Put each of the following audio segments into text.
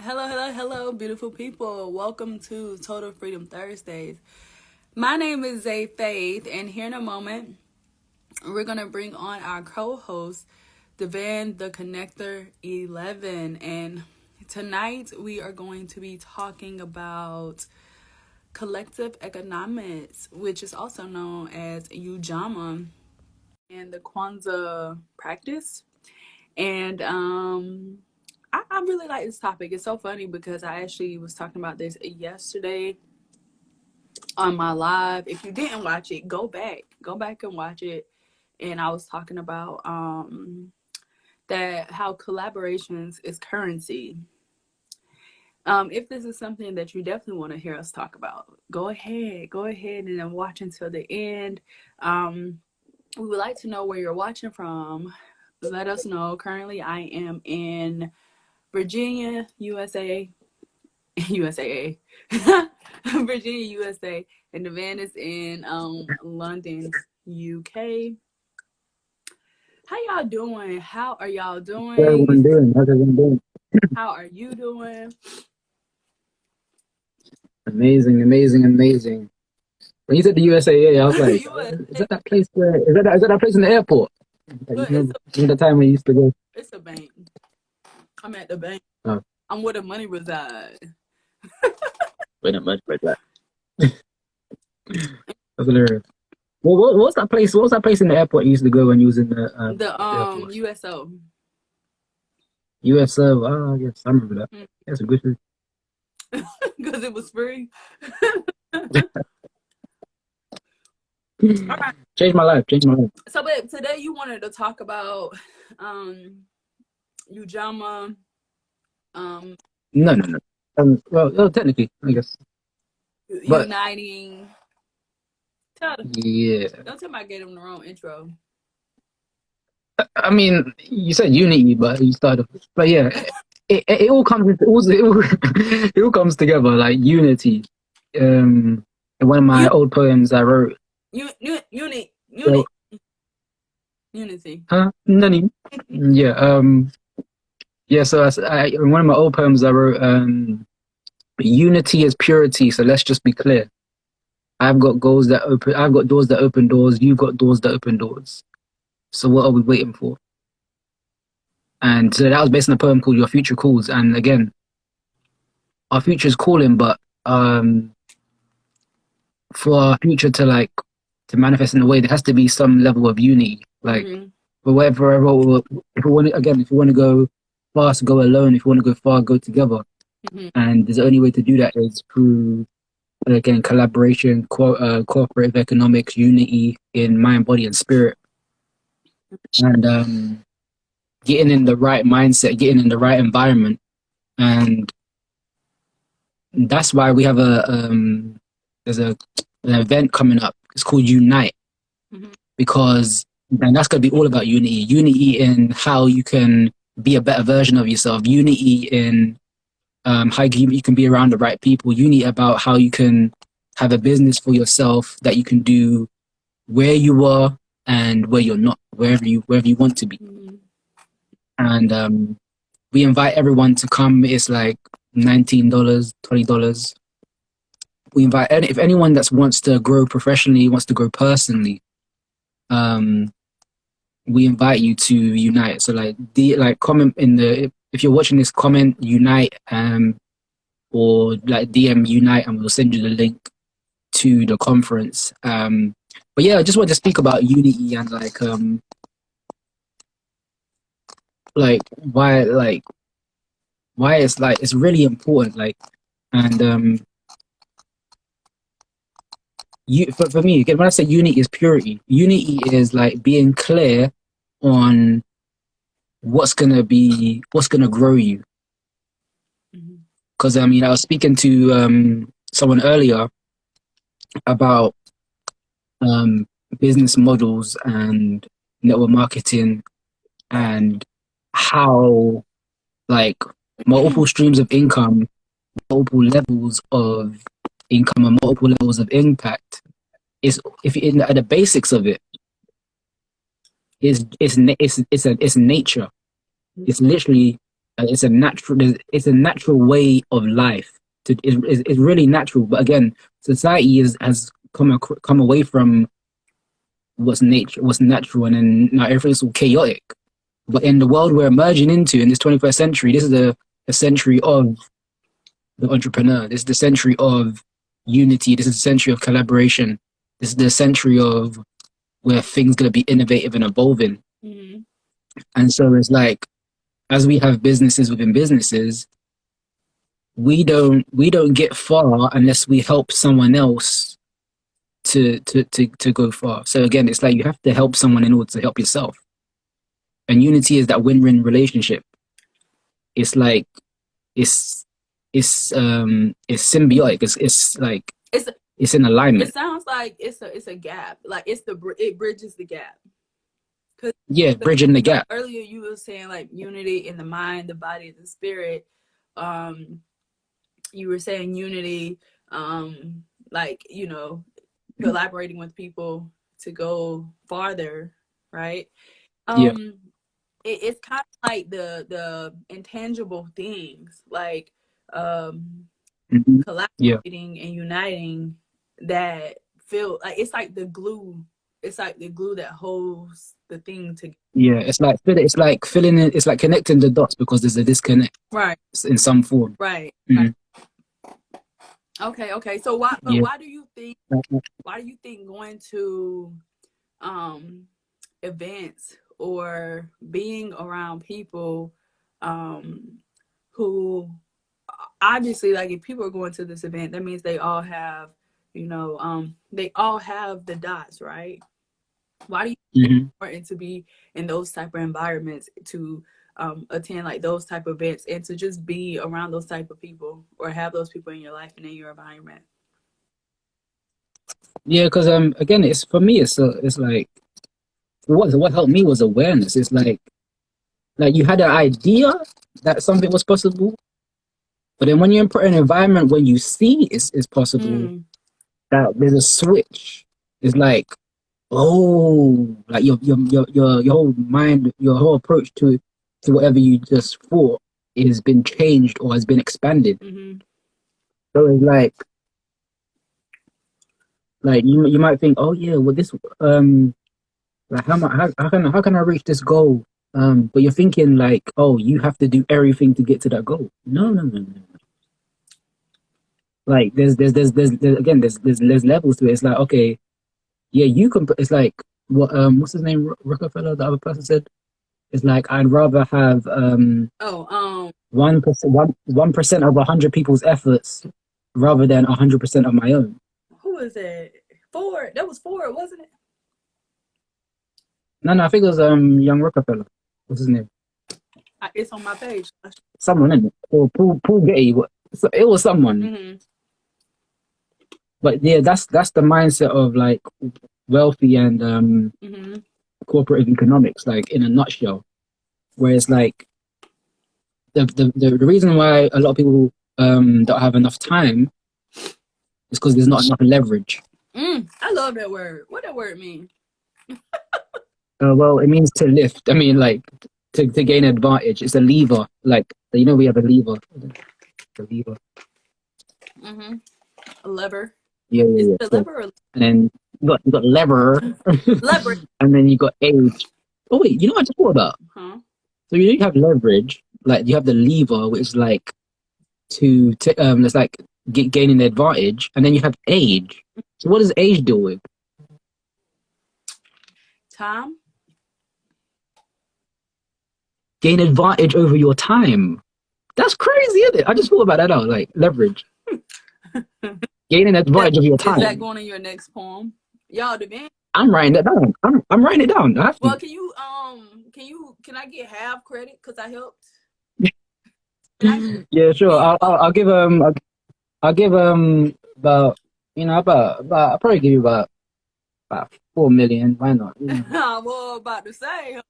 Hello, hello, hello, beautiful people. Welcome to Total Freedom Thursdays. My name is Xaye Faith, and here in a moment, we're going to bring on our co-host, Devan the Connector 11. And tonight, we are going to be talking about collective economics, which is also known as Ujamaa, and the Kwanzaa practice. And I really like this topic. It's so funny because I actually was talking about this yesterday on my live. If you didn't watch it, go back and watch it. And I was talking about that how collaborations is currency. If this is something that you definitely want to hear us talk about, go ahead and then watch until the end. We would like to know where you're watching from. Let us know. Currently, I am in Virginia, USA, USAA, Virginia, USA, and the van is in London, UK. How y'all doing? How are y'all How's doing? everyone doing? How's everyone doing? How are you doing? Amazing, amazing, amazing. When you said the USAA, I was like, is USA, that that place where is that that place in the airport? Like, look, it's remember the time we used to go? a bank. I'm at the bank. Oh, I'm where the money resides. wait, not much like that. That's hilarious. Well, what was that place? What was that place in the airport you used to go when you was in the The Air Force? USO. USO. Ah, yes, I remember that. That's a good food. Because it was free. All right. Changed my life. Changed my life. So, but today you wanted to talk about Ujamaa. Um, No, no, no. Well, technically, I guess, but uniting. Tell them, yeah. don't tell me I gave them the wrong intro. I mean, you said unity, but you started. But yeah, it all comes. It all comes together like unity. In one of my You, old poems I wrote. unity, Well, unity. huh? Nani? Yeah. Yeah. So in one of my old poems I wrote. Unity is purity. So let's just be clear. I've got goals that open. I've got doors that open doors. You've got doors that open doors. So what are we waiting for? And so that was based on a poem called Your Future Calls. And again, our future is calling, but for our future to manifest in a way, there has to be some level of unity. Like, but whatever, if we want to, again, if you want to go fast, go alone. If you want to go far, go together. And the only way to do that is through, again, collaboration, cooperative economics, unity in mind, body, and spirit, and getting in the right mindset, getting in the right environment, and that's why we have there's an event coming up. It's called Unite, because and that's going to be all about unity in how you can be a better version of yourself, unity in how you can be around the right people, unity about how you can have a business for yourself that you can do where you are and where you're not, wherever you want to be. And we invite everyone to come. It's like $19, $20. We invite if anyone that wants to grow professionally, wants to grow personally, we invite you to unite. So comment in the, if you're watching this, comment unite, or like DM unite, and we'll send you the link to the conference. But yeah, I just want to speak about unity and why it's really important. And for me, again, when I say unity is purity, unity is like being clear on what's gonna grow you. Because I was speaking to someone earlier about business models and network marketing, and how multiple streams of income, multiple levels of income, and multiple levels of impact is, if in at the basics of it, it's nature. It's literally It's a natural way of life. It's really natural. But again, society has come away from what's natural, and then now everything's all chaotic. But in the world we're emerging into in this 21st century, this is a century of the entrepreneur. This is the century of unity. This is the century of collaboration. This is the century of where things gonna be innovative and evolving. Mm-hmm. And so it's like, as we have businesses within businesses, we don't get far unless we help someone else to go far. So again, it's like you have to help someone in order to help yourself. And unity is that win-win relationship. It's like it's symbiotic. It's like it's in alignment. It sounds like it's a gap. Like it bridges the gap. Yeah, bridging the gap. Earlier you were saying like unity in the mind, the body, the spirit. You were saying unity, like, you know, collaborating with people to go farther, right? Yeah. It's kind of like the intangible things, like collaborating and uniting that feel like it's like the glue. It's like the glue that holds the thing together. Yeah, it's like filling in. It's like connecting the dots because there's a disconnect, right, in some form. Right. Mm-hmm. Right. Okay. So why do you think going to events or being around people who obviously, like, if people are going to this event, that means they all have, you know, they all have the dots, right? Why do you think it's important to be in those type of environments, to attend like those type of events, and to just be around those type of people, or have those people in your life and in your environment? Yeah, because again, it's for me. It's like what helped me was awareness. It's like you had an idea that something was possible, but then when you're in an environment when you see it's possible, that there's a switch. It's like, oh, like your whole mind, your whole approach to whatever you just thought has been changed or has been expanded. So it's like you might think, oh yeah, well this like how can I reach this goal? But you're thinking like, oh, you have to do everything to get to that goal. No. Like there's again there's levels to it. It's like, okay, yeah, you can. It's like what's his name? Rockefeller. The other person said, it's like, I'd rather have 1% of 100 people's efforts rather than 100% of my own. Who is it? Ford. That was Ford, wasn't it? No, I think it was young Rockefeller. What's his name? It's on my page. Someone in it. Or Paul Getty. It was someone. But yeah, that's the mindset of like wealthy and corporate economics, like in a nutshell. Whereas like the reason why a lot of people don't have enough time is because there's not enough leverage. I love that word. What that word mean? Well, it means to lift. I mean, like to gain advantage. It's a lever. Like, you know, we have a lever. A lever. A lever. Yeah. The lever. Or... And then you got lever. Lever. And then you got age. Oh wait, you know what I just thought about? So you have leverage, like you have the lever, which is like it's like gaining the advantage, and then you have age. So what does age deal with? Time. Gain advantage over your time. That's crazy, isn't it? I just thought about that out, like leverage. Gaining advantage of your time. Is that going in your next poem? Y'all, the band. I'm writing that down. I'm writing it down. I have to. Well, can I get half credit because I helped? Yeah, sure. I'll give about I'll probably give you about 4 million. Why not? Well, about to say.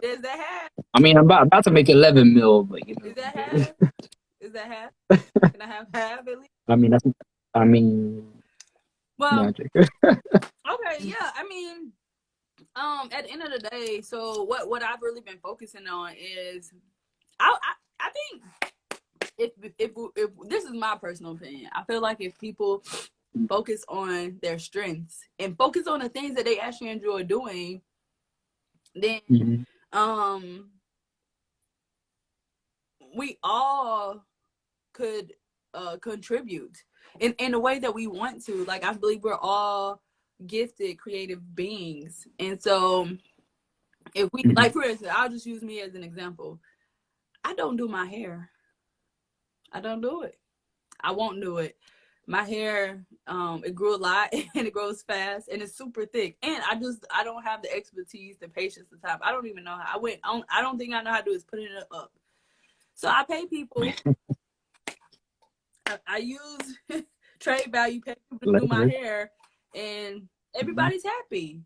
Is that half? I mean, I'm about to make 11 mil, but you know. Is that half? Is that half? Can I have half at least? Well, magic. Okay, yeah. I mean, at the end of the day, so what I've really been focusing on is I think if this is my personal opinion, I feel like if people focus on their strengths and focus on the things that they actually enjoy doing, then we all could contribute in a way that we want to. Like, I believe we're all gifted creative beings, and so if we like, for instance, I'll just use me as an example. I don't do my hair. I don't do it. I won't do it. My hair, it grew a lot and it grows fast and it's super thick. And I don't have the expertise, the patience, the time. I don't even know how. I don't think I know how to do is putting it up. So I pay people. I use trade value, pay people to do my hair, and everybody's happy.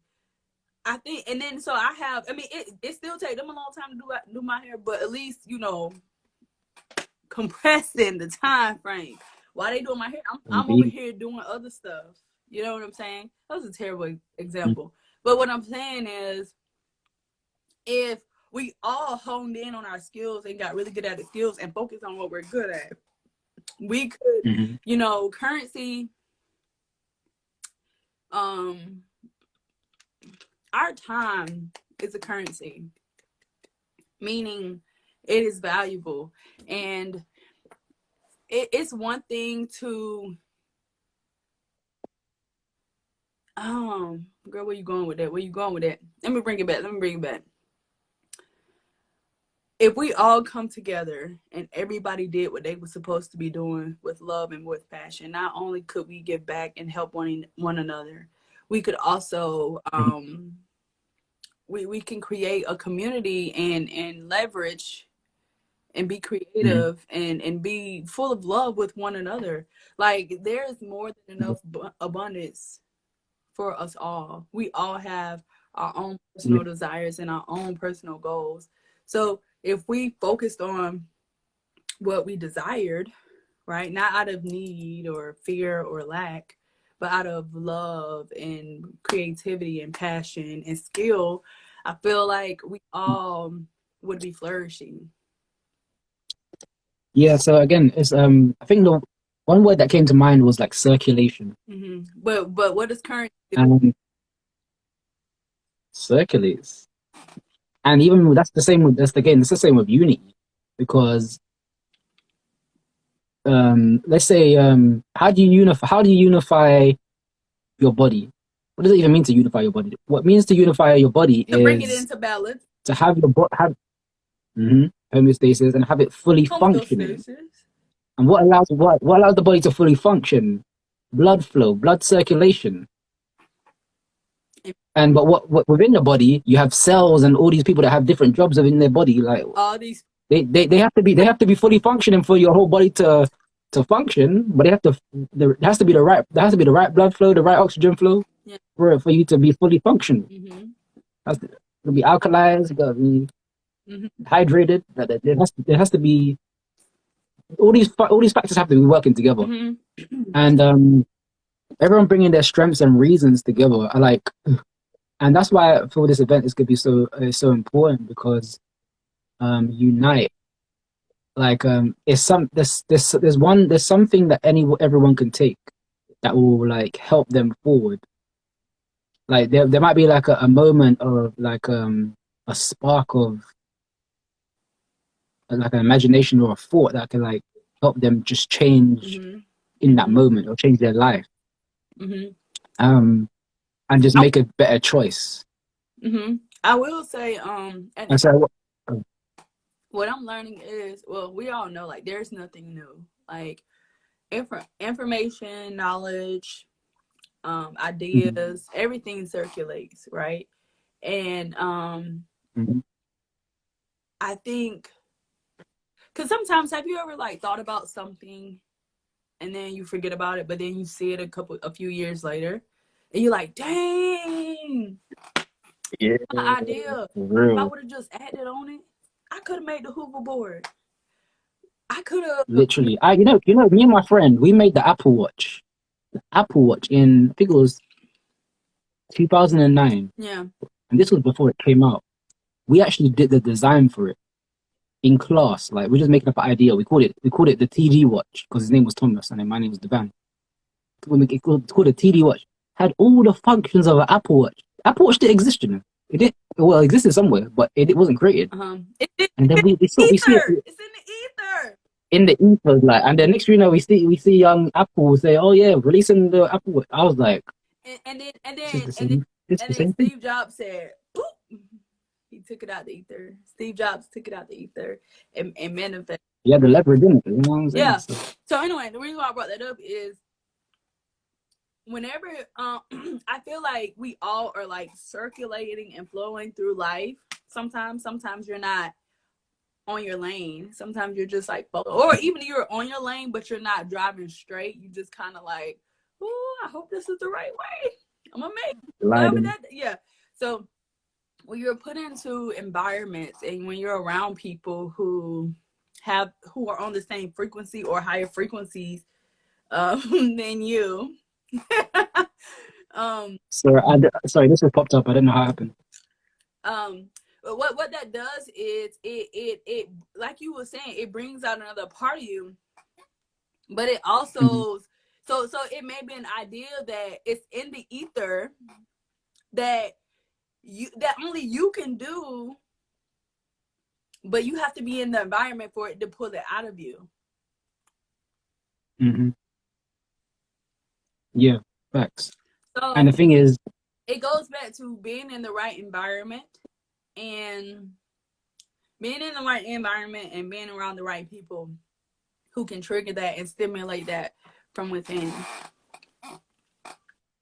I think, and then so I have. I mean, it still takes them a long time to do my hair, but at least compressing the time frame. While they doing my hair, I'm over here doing other stuff. You know what I'm saying? That was a terrible example. But what I'm saying is, if we all honed in on our skills and got really good at the skills and focused on what we're good at, we could, currency, our time is a currency, meaning it is valuable. And it's one thing to, girl, where you going with that? Let me bring it back. If we all come together and everybody did what they were supposed to be doing with love and with passion, not only could we give back and help one another, we could also, we can create a community and leverage and be creative and be full of love with one another. Like, there's more than enough abundance for us all. We all have our own personal desires and our own personal goals. So if we focused on what we desired, right, not out of need or fear or lack, but out of love and creativity and passion and skill, I feel like we all would be flourishing. Yeah, so again, it's I think the one word that came to mind was like circulation. But what does currency do? Circulates. And even that's the same with unity, because let's say how do you unify your body? What does it even mean to unify your body? What means to unify your body to bring it into balance, to have your body homeostasis and have it fully functioning. And what allows the body to fully function? Blood flow, blood circulation. And but what within the body, you have cells and all these people that have different jobs within their body. Like, all these, they have to be fully functioning for your whole body to function. But there has to be the right blood flow, the right oxygen flow for you to be fully functional. Has to be alkalized, got to be hydrated. There has to be all these factors have to be working together. And everyone bringing their strengths and reasons together. And that's why for this event it's gonna be so important, because unite. Like there's something that everyone can take that will like help them forward. Like there might be like a moment of like a spark of like an imagination or a thought that can like help them just change in that moment or change their life. And just make a better choice. I will say, and so what I'm learning is, well, we all know, like, there's nothing new. Like, information, knowledge, ideas, everything circulates, right? And I think, because sometimes, have you ever like thought about something and then you forget about it, but then you see it a few years later, and you're like, dang, my idea. If I would have just acted on it, I could have made the hoverboard. I could have literally. Me and my friend, we made the Apple Watch. The Apple Watch in, I think it was 2009. Yeah. And this was before it came out. We actually did the design for it. in class. Like we're just making up an idea. We called it the TD watch because his name was Thomas and then my name was Devan. It's called a TD watch. Had all the functions of an Apple Watch. Apple Watch didn't exist, you know. It did. Well, it existed somewhere, but it wasn't created. And then we see it. It's in the ether. In the ether, like, and then next thing you know, we see young Apple say, "Oh yeah, releasing the Apple Watch." I was like, and then Steve Jobs said, "Boop." He took it out the ether. Steve Jobs took it out the ether and manifested. Yeah, the leverage in it. You know what I'm saying? Yeah. So anyway, the reason why I brought that up is whenever I feel like we all are like circulating and flowing through life. Sometimes you're not on your lane. Sometimes you're just like, or even you're on your lane, but you're not driving straight. You just kind of like, oh, I hope this is the right way. I'm gonna make it. Yeah. So when you're put into environments and when you're around people who are on the same frequency or higher frequencies than you. Sorry, this has popped up. I don't know how it happened. What that does is it like you were saying, it brings out another part of you, but it also so it may be an idea that it's in the ether that only you can do, but you have to be in the environment for it to pull it out of you. Yeah, facts. So, and the thing is, it goes back to being in the right environment and being around the right people who can trigger that and stimulate that from within.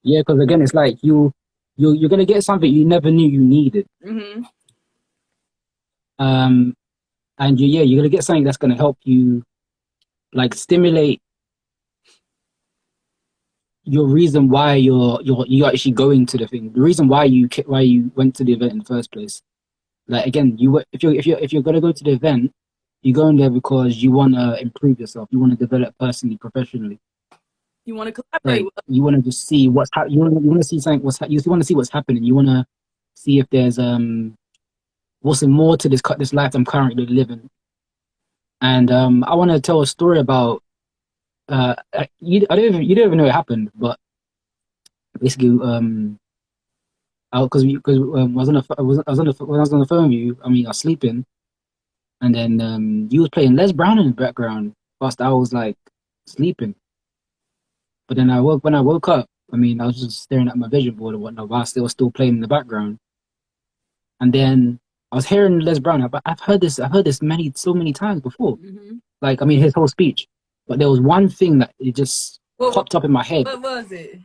Yeah, because again, it's like you're gonna get something you never knew you needed. And you're gonna get something that's gonna help you, like, stimulate your reason why you're actually going to the thing, the reason why you went to the event in the first place. Like, again, if you're gonna go to the event, you're going there because you want to improve yourself, you want to develop personally, professionally. You want to collaborate. Like, you want to just see you want to see something. You want to see what's happening. You want to see if there's what's more to this life I'm currently living. And I want to tell a story about you don't even know it happened, but basically when I was on the phone with you. I mean, I was sleeping, and then you was playing Les Brown in the background whilst I was like sleeping. But then when I woke up, I mean, I was just staring at my vision board and whatnot whilst they were still playing in the background. And then I was hearing Les Brown. I've heard this so many times before. Like, I mean, his whole speech. But there was one thing that it just popped up in my head. What was it?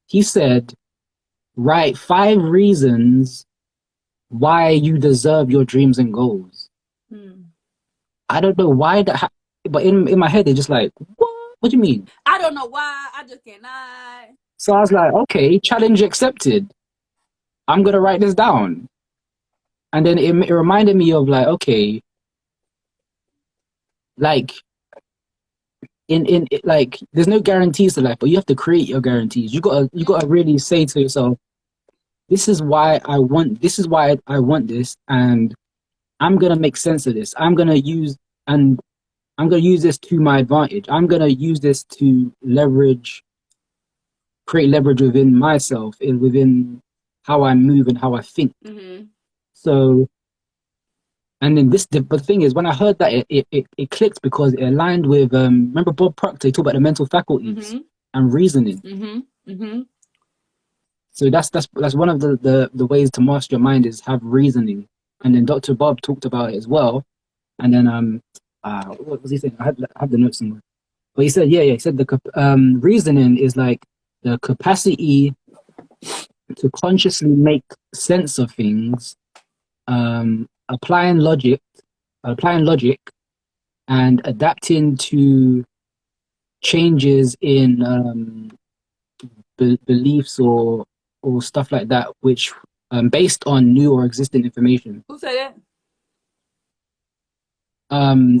He said, "Write 5 reasons why you deserve your dreams and goals." I don't know why that, but in my head, they're just like, what? What do you mean? I don't know why. I just cannot. So I was like, okay, challenge accepted. I'm gonna write this down. And then it reminded me of, like, okay, like in like, there's no guarantees to life, but you have to create your guarantees. You gotta really say to yourself, this is why I want this, and I'm gonna make sense of this. I'm gonna use this to my advantage. I'm gonna use this to create leverage within myself and within how I move and how I think. So, and then but the thing is, when I heard that, it clicked because it aligned with remember Bob Proctor? He talked about the mental faculties and reasoning. So that's one of the ways to master your mind is have reasoning. And then Dr. Bob talked about it as well. And then what was he saying? I have the notes somewhere. But he said, he said the reasoning is like the capacity to consciously make sense of things, applying logic, and adapting to changes in beliefs or stuff like that, which based on new or existing information. Who said that?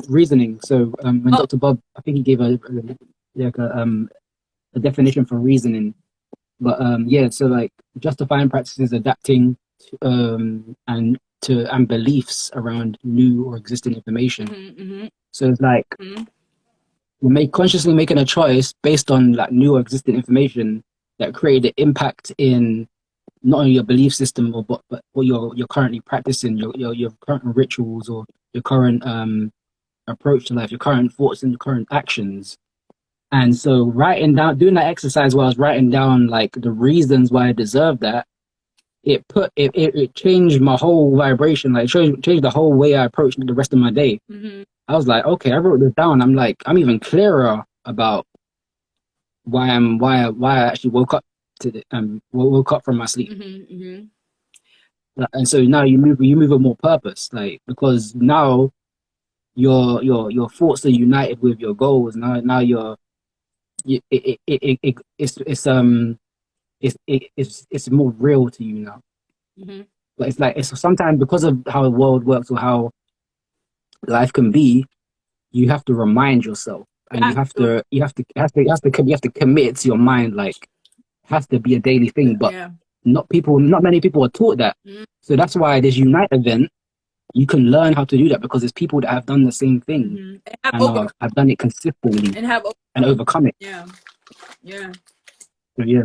Reasoning. So when Dr. Bob, I think he gave a definition for reasoning. But so like justifying practices, adapting, and to and beliefs around new or existing information. So it's like you're consciously making a choice based on like new or existing information that created an impact in not only your belief system but what you're currently practicing, your current rituals or your current approach to life, your current thoughts and your current actions. And so doing that exercise while I was writing down like the reasons why I deserve that, it changed my whole vibration, like changed the whole way I approached the rest of my day. I was like, okay, I wrote this down. I'm like, I'm even clearer about why I actually woke up from my sleep. And so now you move with more purpose, like, because now your thoughts are united with your goals. Now it's more real to you now. But it's like, it's sometimes because of how the world works or how life can be, you have to remind yourself, and you have to commit to your mind. Like, it has to be a daily thing. But not many people are taught that. So that's why this Unite event, you can learn how to do that, because there's people that have done the same thing and have done it consistently and overcome it. Yeah. So, yeah.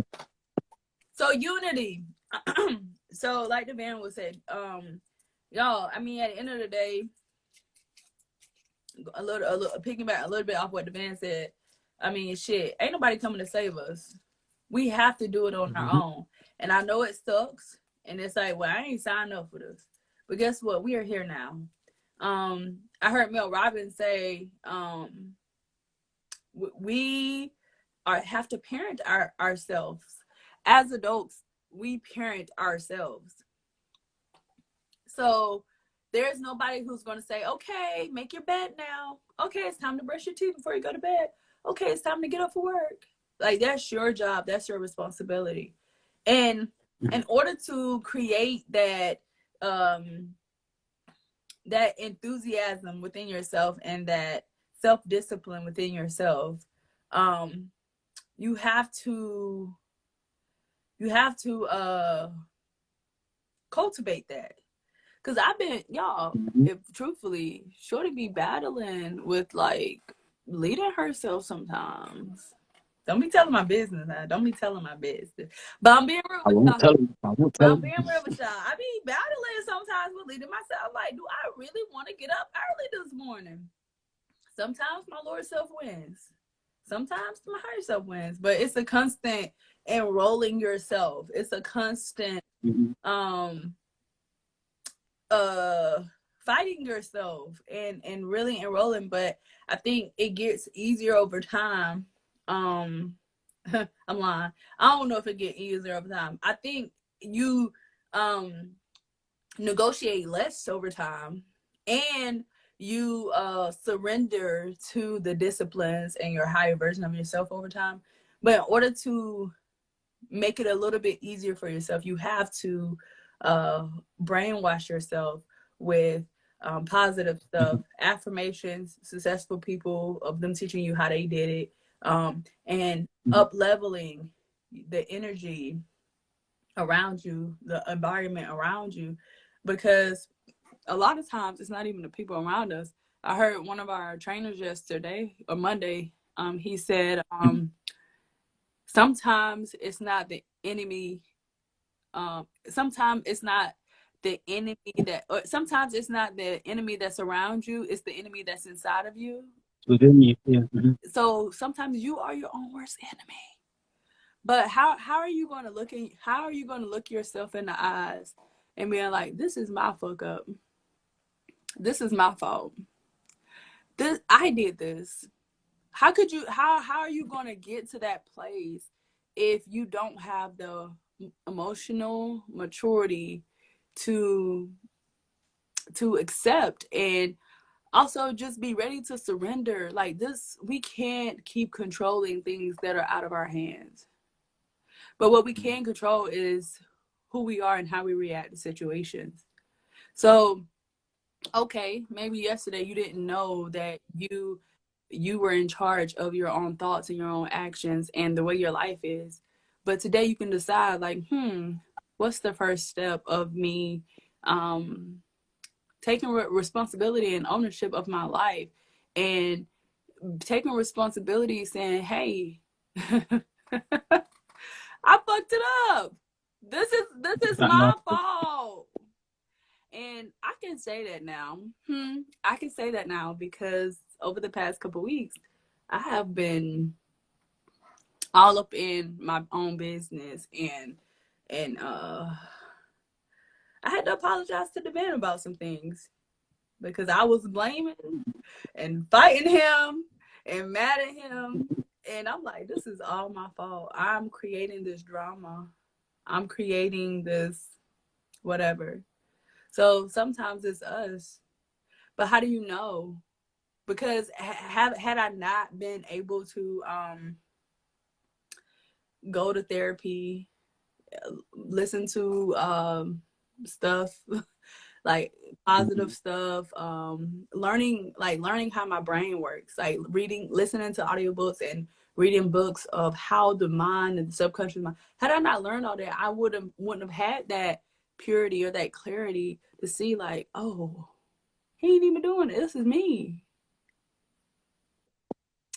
So unity. So like the band was said, y'all, I mean, at the end of the day, a little piggyback a little bit off what the band said. I mean, shit, ain't nobody coming to save us. We have to do it on our own. And I know it sucks. And it's like, well, I ain't signed up for this. But guess what? We are here now. I heard Mel Robbins say, we have to parent ourselves. As adults, we parent ourselves. So there's nobody who's going to say, okay, make your bed now. Okay, it's time to brush your teeth before you go to bed. Okay, it's time to get up for work. Like, that's your job. That's your responsibility. And in order to create that that enthusiasm within yourself and that self-discipline within yourself, you have to cultivate that. Because I've been, y'all, if truthfully, Shorty be battling with like leading herself sometimes. Don't be telling my business now. Don't be telling my business. But I'm being real with y'all. I'm being real with y'all. I be battling sometimes with leading myself. Like, do I really want to get up early this morning? Sometimes my lower self wins. Sometimes my higher self wins. But it's a constant enrolling yourself. It's a constant fighting yourself and really enrolling. But I think it gets easier over time. I'm lying. I don't know if it gets easier over time. I think you negotiate less over time, and you surrender to the disciplines and your higher version of yourself over time. But in order to make it a little bit easier for yourself, you have to brainwash yourself with positive stuff, affirmations, successful people, of them teaching you how they did it, and up-leveling the energy around you, the environment around you, because a lot of times it's not even the people around us. I heard one of our trainers yesterday or Monday, he said, sometimes it's not the enemy. Sometimes it's not the enemy sometimes it's not the enemy that's around you. It's the enemy that's inside of you. Within you, yeah. So sometimes you are your own worst enemy. But how are you going to look yourself in the eyes and being like, this is my fuck up. This is my fault. I did this. How are you going to get to that place if you don't have the emotional maturity to accept and also just be ready to surrender? Like this, we can't keep controlling things that are out of our hands. But what we can control is who we are and how we react to situations. So, okay, maybe yesterday you didn't know that you were in charge of your own thoughts and your own actions and the way your life is. But today you can decide, like, what's the first step of me taking responsibility and ownership of my life, and taking responsibility, saying, "Hey, I fucked it up. This is That my last bit. fault." And I can say that now. I can say that now because over the past couple weeks, I have been all up in my own business, and I had to apologize to the man about some things because I was blaming and fighting him and mad at him. And I'm like, this is all my fault. I'm creating this drama. I'm creating this whatever. So sometimes it's us. But how do you know? Because had I not been able to go to therapy, listen to stuff like positive stuff, learning how my brain works, like listening to audiobooks and reading books of how the mind and the subconscious mind. Had I not learned all that, I wouldn't have had that purity or that clarity to see, like, oh, he ain't even doing it. This is me.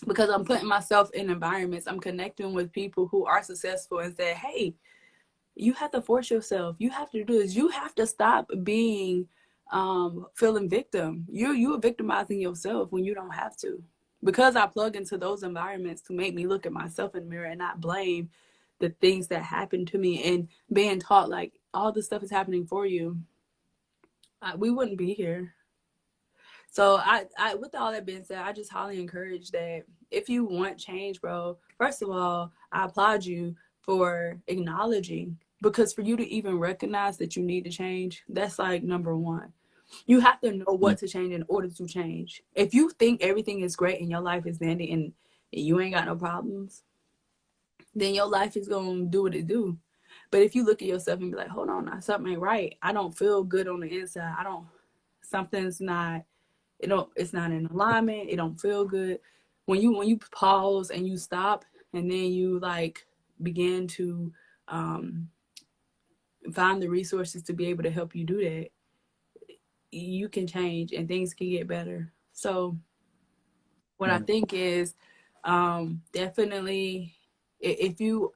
Because I'm putting myself in environments, I'm connecting with people who are successful and say, hey, you have to force yourself. You have to do this. You have to stop being feeling victim. You're victimizing yourself when you don't have to. Because I plug into those environments to make me look at myself in the mirror and not blame the things that happened to me, and being taught like all this stuff is happening for you, we wouldn't be here. So with all that being said, I just highly encourage that if you want change, bro, first of all, I applaud you for acknowledging, because for you to even recognize that you need to change, that's like number one. You have to know what to change in order to change. If you think everything is great and your life is dandy and you ain't got no problems, then your life is going to do what it do. But if you look at yourself and be like, hold on, something ain't right. I don't feel good on the inside. Something's not, it's not in alignment. It don't feel good. When you pause and you stop and then you like begin to find the resources to be able to help you do that, you can change and things can get better. So what I think is definitely, if you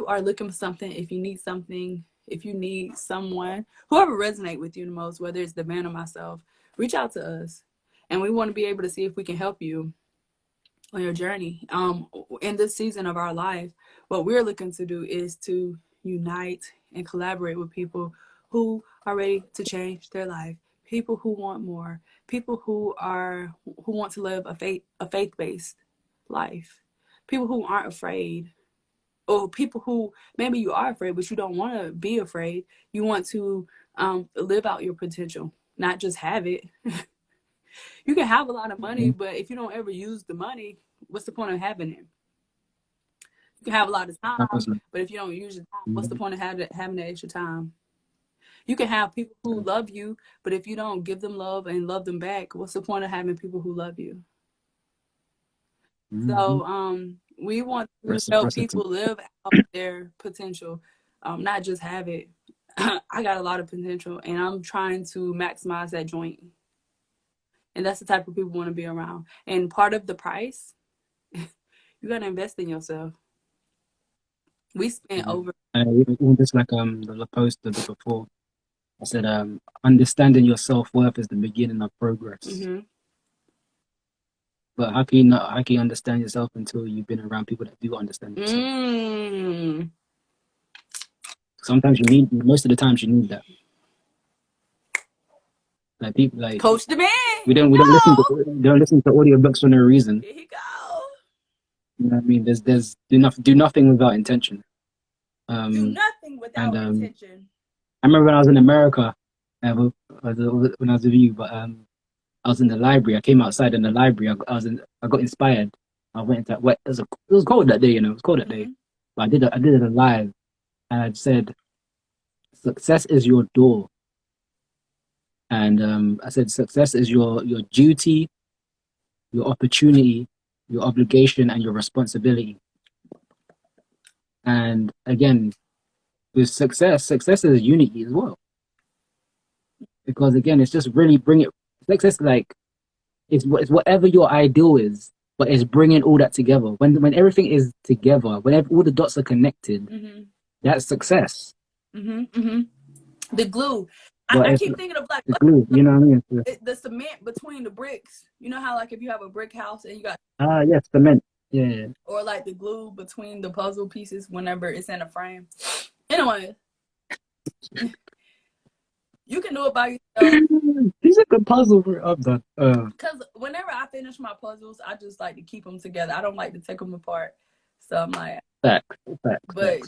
are looking for something, if you need something, if you need someone, whoever resonate with you the most, whether it's the man or myself, reach out to us, and we want to be able to see if we can help you on your journey. In this season of our life, what we're looking to do is to unite and collaborate with people who are ready to change their life, people who want more, people who want to live a faith-based life, people who aren't afraid, or people who maybe you are afraid but you don't want to be afraid. You want to live out your potential, not just have it. You can have a lot of money, but if you don't ever use the money, what's the point of having it? You can have a lot of time, but if you don't use your time, what's the point of having that extra time? You can have people who love you, but if you don't give them love and love them back, what's the point of having people who love you? So we want to help people live out their potential, not just have it. I got a lot of potential, and I'm trying to maximize that joint. And that's the type of people we want to be around. And part of the price, you got to invest in yourself. We spent over. Even just like the post the bit before, I said understanding your self-worth is the beginning of progress. Mm-hmm. But how can you understand yourself until you've been around people that do understand yourself? Sometimes most of the times you need that. Like people like Coach the man. We don't listen to audiobooks for no reason. Here you go. You know what I mean? There's do nothing without intention. Do nothing without intention. I remember when I was in America, when I was with you, but I was in the library. I came outside in the library. I got inspired. I went into it was cold that day, you know. It was cold that day, but I did it live, and I said, "Success is your door." And I said, "Success is your duty, your opportunity, your obligation, and your responsibility." And again, with success is unity as well. because again, it's just really bring it. Success, like it's whatever your ideal is, but it's bringing all that together. When everything is together, whenever all the dots are connected, that's success. The glue. But I keep thinking of like the glue. You know what I mean? the cement between the bricks. You know how like if you have a brick house and you got yes, cement. Yeah. Or like the glue between the puzzle pieces whenever it's in a frame. Anyway, you can do it by yourself. These are good puzzles. I'm done. Because whenever I finish my puzzles, I just like to keep them together. I don't like to take them apart. So I'm like, facts.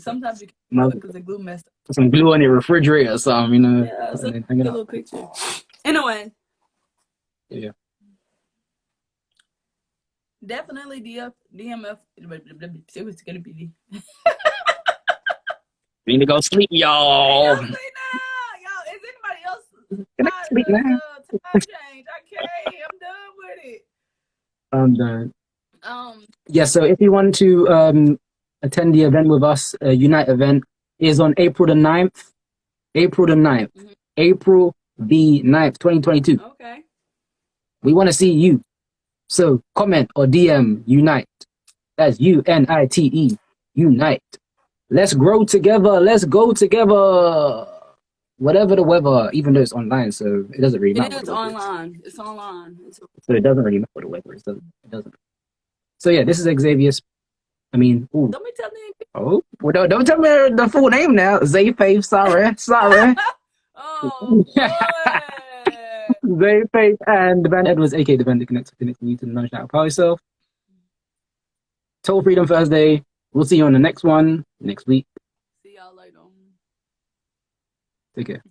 Sometimes you can do it because the glue messed up. Put some glue on your refrigerator or something, you know. Yeah, so a little picture. Anyway. Yeah. Definitely DMF. It was gonna be. We need to go sleep, y'all. Sleep now, y'all. Is anybody else? Can I sleep now? Time change. Okay, I'm done with it. I'm done. Yeah. So if you want to attend the event with us, Unite event is on April the 9th. April the 9th. April the 9th, 2022. Okay. We want to see you. So comment or DM Unite. That's UNITE. Unite. Let's grow together. Let's go together. Whatever the weather, even though it's online, so it doesn't really matter. It's online. It's online. So it doesn't really matter what the weather is. It doesn't. So yeah, this is Xavier's. I mean, ooh. Don't be telling me. Oh, well, don't tell me the full name now. Xaye Faith. Sorry. Oh, Xaye Faith and the band Edwards, aka the band that connects you to the knowledge now. Power yourself. Total Freedom Thursday. We'll see you on the next one next week. See y'all later. Take care.